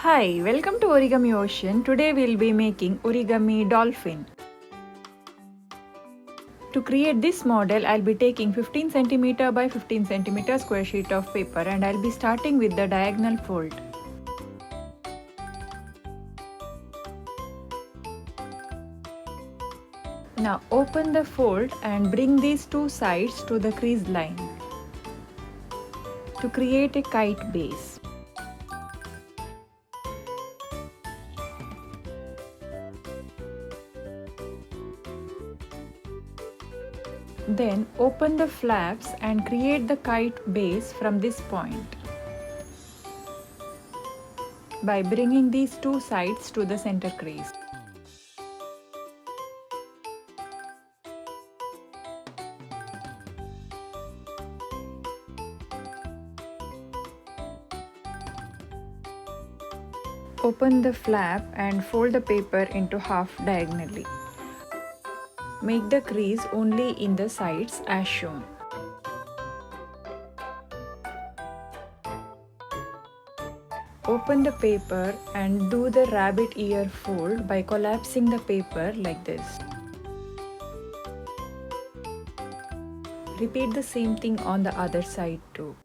Hi, welcome to Origami Ocean. Today we'll be making Origami Dolphin. To create this model, I'll be taking 15 cm by 15 cm square sheet of paper and I'll be starting with the diagonal fold. Now open the fold and bring these two sides to the crease line to create a kite base. Then open the flaps and create the kite base from this point by bringing these two sides to the center crease. Open the flap and fold the paper into half diagonally. Make the crease only in the sides as shown. Open the paper and do the rabbit ear fold by collapsing the paper like this. Repeat the same thing on the other side too.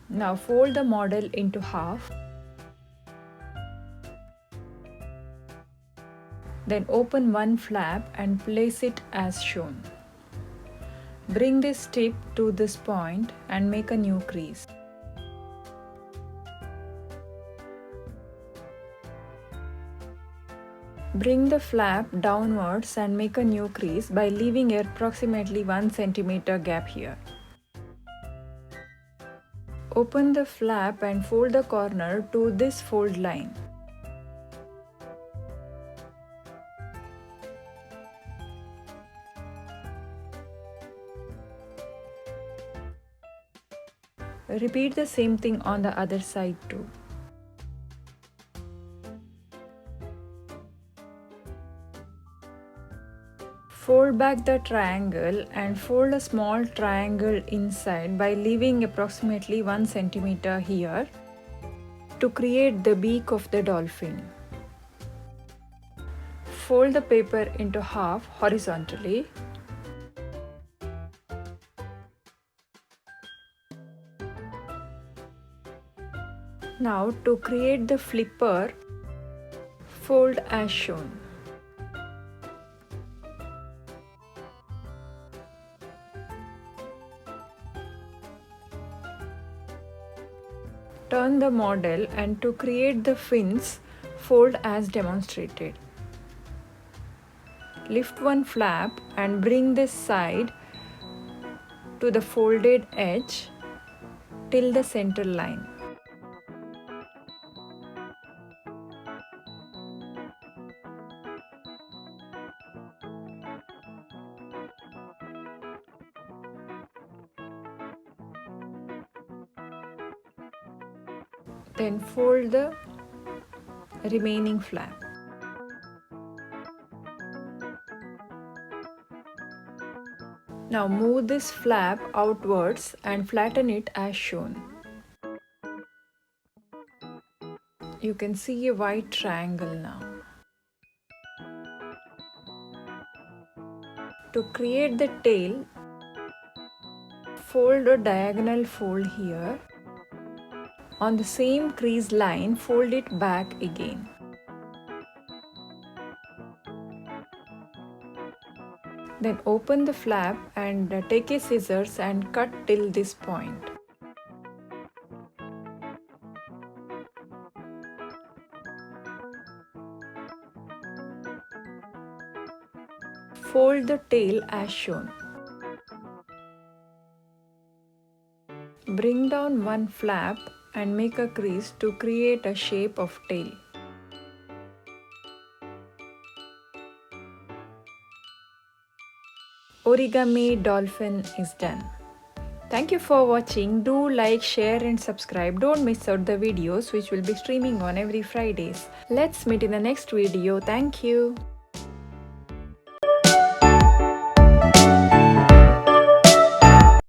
Now fold the model into half. Then open one flap and place it as shown. Bring this tip to this point and make a new crease. Bring the flap downwards and make a new crease by leaving approximately 1 cm gap here. Open the flap and fold the corner to this fold line. Repeat the same thing on the other side too. Fold back the triangle and fold a small triangle inside by leaving approximately 1 cm here to create the beak of the dolphin. Fold the paper into half horizontally. Now to create the flipper, fold as shown. Turn the model and to create the fins, fold as demonstrated. Lift one flap and bring this side to the folded edge till the center line. Then fold the remaining flap. Now move this flap outwards and flatten it as shown. You can see a white triangle now. To create the tail, fold a diagonal fold here. On the same crease line, fold it back again. Then open the flap and take a scissors and cut till this point. Fold the tail as shown. Bring down one flap and make a crease to create a shape of tail. Origami Dolphin is done. Thank you for watching. Do like, share and subscribe. Don't miss out the videos which will be streaming on every Fridays. Let's meet in the next video. Thank you.